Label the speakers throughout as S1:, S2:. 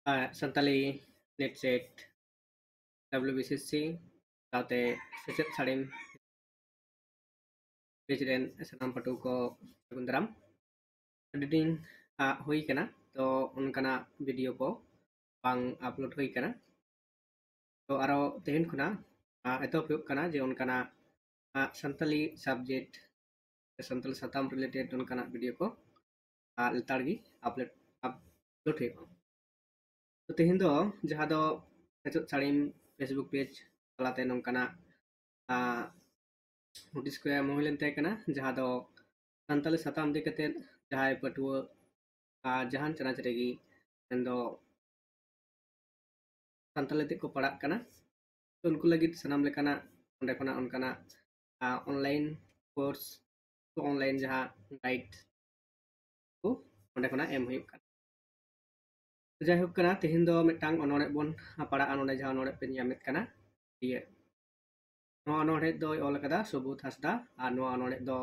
S1: Santali net set WBCC ᱥᱟᱶᱛᱮ ᱥᱮᱪᱮᱫ ᱥᱟᱹᱲᱤᱢ ᱯᱮᱡᱽ ᱨᱮᱱ ᱥᱟᱱᱟᱢ ᱯᱟᱹᱴᱷᱩᱣᱟᱹ ᱠᱚ ᱥᱟᱹᱜᱩᱱ ᱫᱟᱨᱟᱢ ᱟᱹᱰᱤ ᱫᱤᱱ ᱦᱩᱭ ᱠᱟᱱᱟ ᱛᱚ ᱚᱱᱠᱟᱱᱟᱜ ᱵᱷᱤᱰᱤᱭᱳ ko bang upload ᱦᱩᱭ ᱠᱟᱱᱟ ᱛᱚ ᱟᱨᱚ ᱛᱮᱦᱮᱧ ᱠᱷᱚᱱᱟᱜ ᱮᱛᱚᱦᱚᱵ ᱦᱩᱭᱩᱜ ᱠᱟᱱᱟ ᱡᱮ ᱚᱱᱠᱟᱱᱟᱜ ᱥᱟᱱᱛᱟᱞᱤ ᱥᱟᱵᱡᱮक्ᱴ ᱥᱟᱱᱛᱟᱞᱤ ᱥᱟᱛᱟᱢ ᱨᱤᱞᱮᱴᱮᱰ ᱚᱱᱠᱟᱱᱟᱜ ᱵᱷᱤᱰᱤᱭᱳ ko ᱞᱮᱛᱟᱲ ᱜᱮ upload ᱦᱩᱭᱩᱜᱼᱟ तो तेहन दो जहाँ दो सेचेद साड़ीम फेसबुक पेज तलाते नोंकाना नोटिस को एम हुई लेन तहे कना जहाँ दो सानताली साताम इदी कतेद जहाँ पटुआ जहान चनाच रेगी एन दो सानताली ते को पढ़ाग कना तो उनको लगी सनाम लेकाना ओंडे खना उनकाना ऑनलाइन कोर्स तो ऑनलाइन जहाँ गाइड को ओंडे खना एम हुई कना जायहोक कना तेहन दो मिटांग अनोड़े बोन पढ़ा अनोड़े जहाँ अनोड़े पे ᱧᱟᱢᱮᱫ ᱠᱟᱱᱟ ᱤᱭᱟᱹ ᱱᱚᱣᱟ ᱚᱱᱚᱲᱦᱮ ᱫᱚᱭ ᱚᱞ ᱟᱠᱟᱫᱟ ᱥᱩᱵᱩᱫ ᱦᱟᱸᱥᱫᱟ ᱟᱨ ᱱᱚᱣᱟ ᱚᱱᱚᱲᱦᱮ ᱫᱚ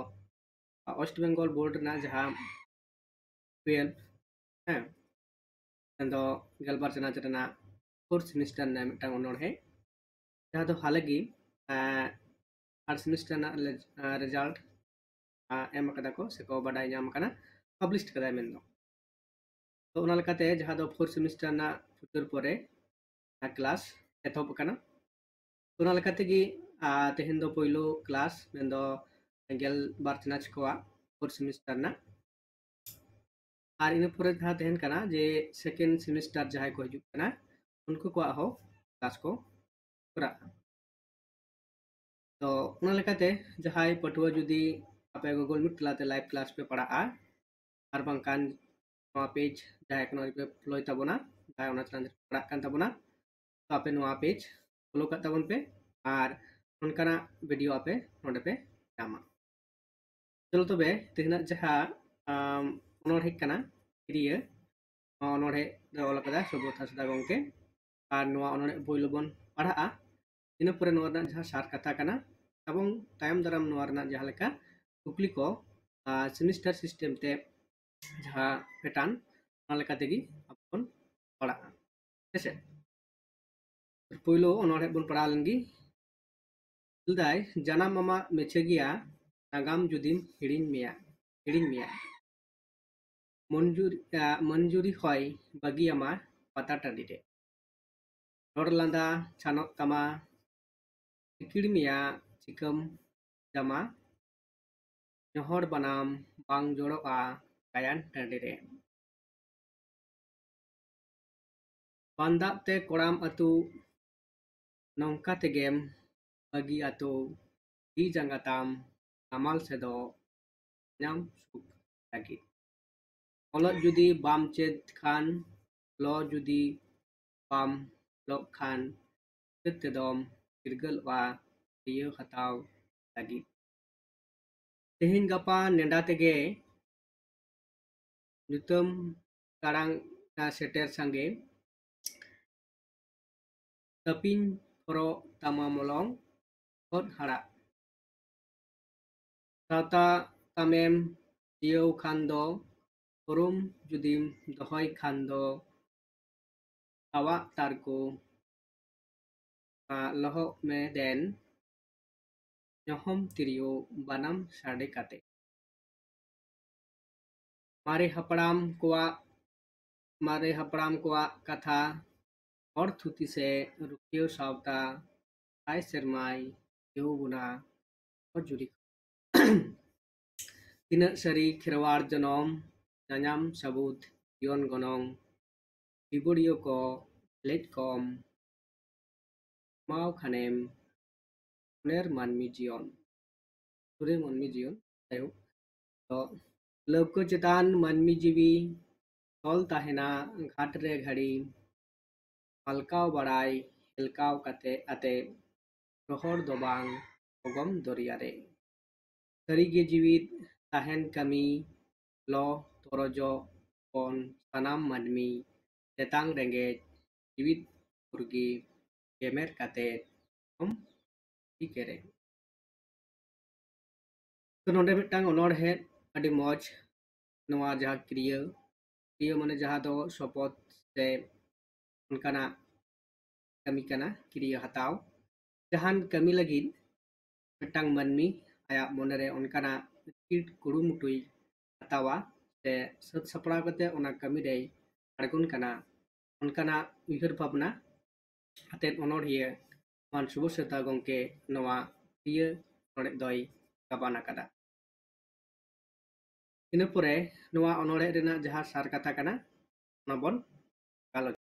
S1: ᱳᱭᱮᱥᱴ ᱵᱮᱝᱜᱚᱞ ᱵᱳर्ड ᱨᱮᱱᱟᱜ ᱡᱟᱦᱟᱸ 12 ᱦᱮᱸ ᱫᱚ ᱜᱮᱞᱵᱟᱨ ᱪᱟᱱᱟᱪ ᱨᱮᱱᱟᱜ फोर्थ सेमिस्टर ᱨᱮᱱᱟᱜ ᱢᱤᱫᱴᱟᱝ ᱚᱱᱚᱲᱦᱮ ᱡᱟᱦᱟᱸ ᱫᱚ ᱦᱟᱞᱮᱜᱮ थर्ड सेमिस्टर रᱮᱱᱟᱜ ᱨᱮᱡᱟल्ट एम ᱟᱠᱟᱫᱟ ᱠᱚ ᱥᱮᱠᱚ ᱵᱟᱰᱟᱭ ᱧᱟᱢ ᱟᱠᱟᱱᱟ ᱯᱟᱵᱞᱤᱥ ᱠᱟᱫᱟᱭ ᱢᱮᱱᱫᱚ तो उना लेकाते जहाँ दो फोर्थ सेमिस्टर ना फुटर परे क्लास एतहब कना तो उना लेकाते गी तेहन दो पहिलो क्लास मेन दो गेल बार चनाच कोआ फोर्थ सेमिस्टर ना और इन परे जहाँ तेहन कना जे सेकेंड सेमिस्टर जहाँ को हिजुग कना उनको को हो क्लास को करा तो उना लेकाते जहाँ पटुआ जुदी आपे गूगल मीट तलाते लाइव क्लास पे पढ़ा और बांकान पेज जहाँ को पे फ्लोय ताबोना जहाँ उना चैनल पढ़ा कान ताबोना तो आपे नोआ पेज फॉलो कर ताबोन पे और उनकाना वीडियो आपे नोडे पे जामा चलो तबे तेहना जहाँ अनोड़हे कना ᱠᱤᱨᱤᱭᱟᱹ अनोड़हे दो ऑल कदा सुबोध हांसदा गंके और नोआ अनोड़हे बोइलो बोन पढ़ा इना परे नोआ रना जहाँ सार कथा कना एवं तायम दाराम नोआ रना जहाँ लेका कुकली को सेमिस्टर सिस्टम ते जहाँ पैटर्न ओना लेका तेगी अपन पढ़ा हेसे पहिलो अनोड़हे बोन पढ़ा लेंगी दाय जानाम मामा मेचेगिया नागाम जुदिम हिड़िन मिया मंजूरी हय बागियामा पाता टांडी रे रड़ लांदा छानक तामा टिकिड़ मिया चिकम जामा नहर बनाम बांग जोड़ोआ गायन टांडी रे बांदाते कोड़ाम अतु नौका तेगेम बागी अतु दी जंगाताम कमाल सेदो नाम सुख लगी ओलग जुदी बाम चेद खान लो जुदी बाम लोक खान तेदम किरगल वा दियो हताव लगी तेहिन गपा नेंडा तेगे नुतम कारंग सेटर संगे तपिन फरो तामा मोलंग हद हड़ा साता तामेम दियो खान दो उरुम जुदिम दहय खान दो आवा तारको लहो में देन ñohom तिरियो बनाम साडे काते मारे हपड़ाम कोआ कथा और थुती से रुकियो सावता आय सरमाई यो गुना और जुरी तीन सरी खिरवाड़ जनोम नानाम सबूत योन गनोंग टिबुड़ियो को लेट कॉम माव खानेम नेर मानमी जीवन पूरे मानमी जीवन आयो तो लौको चेतान मानमी जीवी तोल ताहेना घाट रे घड़ी हल्काव बड़ाई हिलकाव कते अते रोहड़ दोबांग ओगम दरिया रे सरीगे जीवित ताहेन कमी लो तोरजो पन सनाम मानमी चेतांग रेंगे जीवित पुरगी गेमेर कते हम करे तो नोडे मिटांग अनोड़हे अडी मौज नवा जहाँ क्रिया माने जहाँ दो शपथ से onkanak kami kana kiriya hataw jahan kami lagid metang manmi ayak monere onkanak kit kurumutui hatawa se sat sapra kate ona kami dei argun kana onkanak uihar bhabna atet onordhiya मान शुभ सेता गंके नवा इया नोड़े दय गाबान आकादा ᱤᱱᱟᱹ ᱯᱚᱨᱮ ᱱᱚᱣᱟ ᱚᱱᱚᱲᱦᱮ ᱨᱮᱱᱟᱜ ᱡᱟᱦᱟᱸ ᱥᱟᱨ ᱠᱟᱛᱷᱟ ᱠᱟᱱᱟ ᱚᱱᱟ ᱵᱚᱱ ᱜᱟᱞᱚᱪ